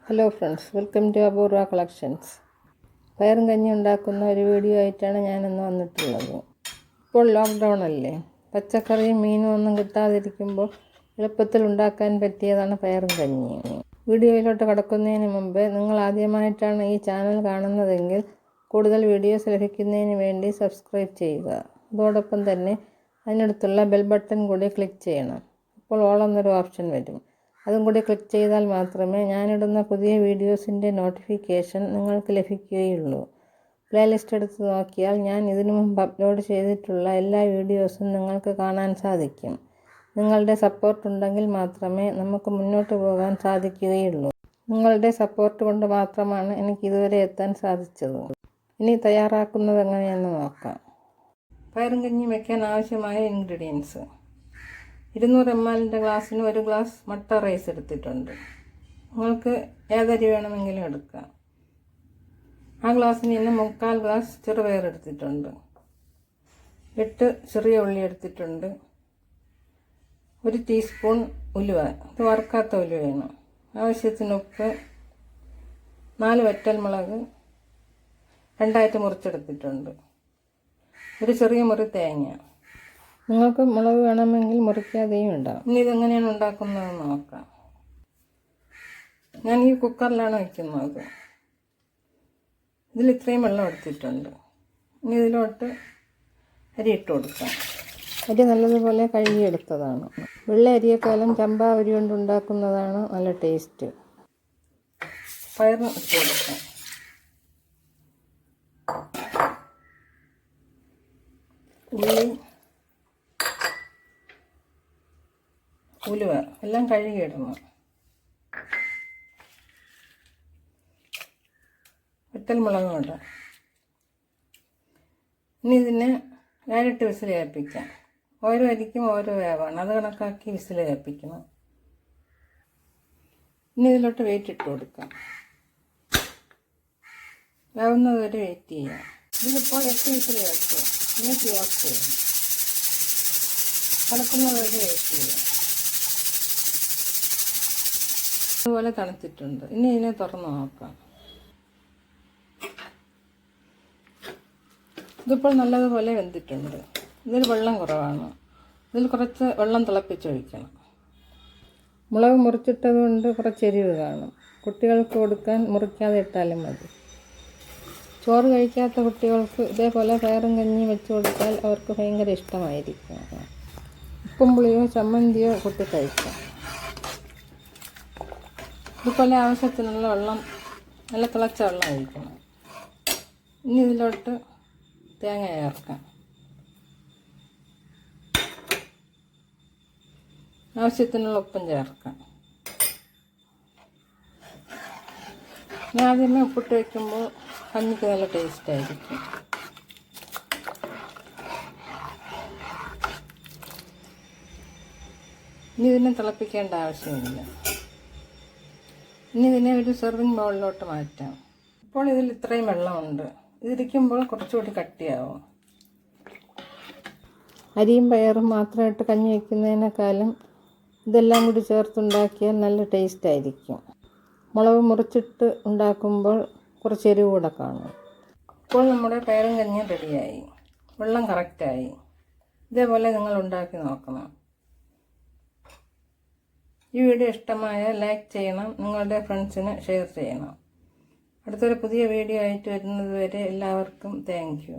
Hello friends, welcome to അപൂർവ collections. പയറും കഞ്ഞി ഉണ്ടാക്കുന്ന ഒരു വീഡിയോ ആയിട്ടാണ് ഞാനിന്ന് വന്നിട്ടുള്ളത്. ഇപ്പോൾ ലോക്ക്ഡൗൺ അല്ലേ, പച്ചക്കറിയും മീനും ഒന്നും കിട്ടാതിരിക്കുമ്പോൾ എളുപ്പത്തിൽ ഉണ്ടാക്കാൻ പറ്റിയതാണ് പയറും കഞ്ഞി. വീഡിയോയിലോട്ട് കടക്കുന്നതിന് മുമ്പ് നിങ്ങൾ ആദ്യമായിട്ടാണ് ഈ ചാനൽ കാണുന്നതെങ്കിൽ കൂടുതൽ വീഡിയോസ് ലഭിക്കുന്നതിന് വേണ്ടി സബ്സ്ക്രൈബ് ചെയ്യുക. അതോടൊപ്പം തന്നെ അതിനടുത്തുള്ള ബെൽ ബട്ടൺ കൂടി ക്ലിക്ക് ചെയ്യണം. അപ്പോൾ ഓൾ എന്നൊരു ഓപ്ഷൻ വരും. അതും കൂടി ക്ലിക്ക് ചെയ്താൽ മാത്രമേ ഞാനിടുന്ന പുതിയ വീഡിയോസിൻ്റെ നോട്ടിഫിക്കേഷൻ നിങ്ങൾക്ക് ലഭിക്കുകയുള്ളൂ. പ്ലേലിസ്റ്റ് എടുത്ത് നോക്കിയാൽ ഞാൻ ഇതിനു മുമ്പ് അപ്ലോഡ് ചെയ്തിട്ടുള്ള എല്ലാ വീഡിയോസും നിങ്ങൾക്ക് കാണാൻ സാധിക്കും. നിങ്ങളുടെ സപ്പോർട്ട് ഉണ്ടെങ്കിൽ മാത്രമേ നമുക്ക് മുന്നോട്ട് പോകാൻ സാധിക്കുകയുള്ളൂ. നിങ്ങളുടെ സപ്പോർട്ട് കൊണ്ട് മാത്രമാണ് എനിക്ക് ഇതുവരെ എത്താൻ സാധിച്ചത്. ഇനി തയ്യാറാക്കുന്നത് എങ്ങനെയെന്ന് നോക്കാം. പയറും കഞ്ഞി വയ്ക്കാൻ ആവശ്യമായ ഇൻഗ്രീഡിയൻസ്: 200 ml ഗ്ലാസ്സിന് 1 ഗ്ലാസ് മട്ട റൈസ് എടുത്തിട്ടുണ്ട്. നിങ്ങൾക്ക് ഏതരി വേണമെങ്കിലും എടുക്കാം. ആ ഗ്ലാസ്സിന് ഇന്ന് 3/4 ഗ്ലാസ് ചെറുപയർ എടുത്തിട്ടുണ്ട്. 8 ചെറിയ ഉള്ളി എടുത്തിട്ടുണ്ട്. 1 ടീസ്പൂൺ ഉലുവ, ഇത് വറുക്കാത്ത ഉലുവയാണ്. ആവശ്യത്തിന് ഉപ്പ്. 4 വറ്റൽമുളക് 2ആയിട്ട് മുറിച്ചെടുത്തിട്ടുണ്ട്. 1 ചെറിയ മുറി തേങ്ങ. നിങ്ങൾക്ക് മുളക് വേണമെങ്കിൽ മുറിക്കാതെയും ഉണ്ടാകും. ഇനി ഇതെങ്ങനെയാണ് ഉണ്ടാക്കുന്നതെന്ന് നോക്കാം. ഞാൻ ഈ കുക്കറിലാണ് വയ്ക്കുന്നത്. ഇതിൽ ഇത്രയും വെള്ളം എടുത്തിട്ടുണ്ട്. ഇനി ഇതിലോട്ട് അരി ഇട്ട് കൊടുക്കാം. അരി നല്ലതുപോലെ കഴുകിയെടുത്തതാണ്. വെള്ള അരിയേക്കാളും ചമ്പാ അരി കൊണ്ട് ഉണ്ടാക്കുന്നതാണ് നല്ല ടേസ്റ്റ്. പയർ ഇട്ട് കൊടുക്കാം. ഉള്ളി, ഉലുവ എല്ലാം കഴുകിയിടണം. വറ്റൽമുളകും ഇടാം. ഇനി ഇതിനെ 7-8 വിസിൽ കേൾപ്പിക്കാം. ഓരോ അരിക്കും ഓരോ വേവാണ്, അത് കണക്കാക്കി വിസിൽ കേൾപ്പിക്കണം. ഇനി ഇതിലോട്ട് വെയിറ്റ് ഇട്ട് കൊടുക്കാം. വേവുന്നത് വരെ വെയിറ്റ് ചെയ്യാം. ഇതിലിപ്പോൾ 8 വിസിൽ കേൾക്കുക. ഇനി ഓഫ് ചെയ്യാം. കടക്കുന്നത് വരെ വെയിറ്റ് ചെയ്യാം. അതുപോലെ തണുത്തിട്ടുണ്ട്. ഇനി ഇതിനെ തുറന്ന് നോക്കാം. ഇതിപ്പോൾ നല്ലതുപോലെ വെന്തിട്ടുണ്ട്. ഇതിൽ വെള്ളം കുറവാണ്. ഇതിൽ കുറച്ച് വെള്ളം തിളപ്പിച്ചൊഴിക്കണം. മുളക് മുറിച്ചിട്ടത് കൊണ്ട് കുറച്ച് എരിവ് കാണും. കുട്ടികൾക്ക് കൊടുക്കാൻ മുറിക്കാതെ ഇട്ടാലും മതി. ചോറ് കഴിക്കാത്ത കുട്ടികൾക്ക് ഇതേപോലെ പയറും കഞ്ഞി വെച്ച് കൊടുത്താൽ അവർക്ക് ഭയങ്കര ഇഷ്ടമായിരിക്കും. ഉപ്പും പുളിയോ ചമ്മന്തിയോ കൂട്ടി കഴിക്കാം. ഇതുപോലെ ആവശ്യത്തിനുള്ള വെള്ളം, നല്ല തിളച്ച വെള്ളം ഒഴിക്കണം. ഇനി ഇതിലോട്ട് തേങ്ങ ചേർക്കാം. ആവശ്യത്തിനുള്ള ഉപ്പും ചേർക്കാം. ഞാൻ ആദ്യമേ ഉപ്പിട്ട് വയ്ക്കുമ്പോൾ കഞ്ഞിക്ക് നല്ല ടേസ്റ്റ് ആയിരിക്കും. ഇനി ഇതിനെ തിളപ്പിക്കേണ്ട ആവശ്യമില്ല. ഇനി ഇതിനെ ഒരു സെർവിങ് ബൗളിലോട്ട് മാറ്റാം. ഇപ്പോൾ ഇതിൽ ഇത്രയും വെള്ളമുണ്ട്. ഇതിരിക്കുമ്പോൾ കുറച്ചുകൂടി കട്ടിയാവും. അരിയും പയറും മാത്രമായിട്ട് കഞ്ഞി വയ്ക്കുന്നതിനേക്കാളും ഇതെല്ലാം കൂടി ചേർത്തുണ്ടാക്കിയാൽ നല്ല ടേസ്റ്റ് ആയിരിക്കും. മുളക് മുറിച്ചിട്ട് ഉണ്ടാക്കുമ്പോൾ കുറച്ച് എരിവ് കൂടെ കാണും. ഇപ്പോൾ നമ്മുടെ പയറും കഞ്ഞി റെഡിയായി. വെള്ളം കറക്റ്റായി. ഇതേപോലെ നിങ്ങൾ ഉണ്ടാക്കി നോക്കണം. ഈ വീഡിയോ ഇഷ്ടമായാൽ ലൈക്ക് ചെയ്യണം. നിങ്ങളുടെ ഫ്രണ്ട്സിന് ഷെയർ ചെയ്യണം. അടുത്തൊരു പുതിയ വീഡിയോ ആയിട്ട് വരുന്നത് വരെ എല്ലാവർക്കും താങ്ക് യു.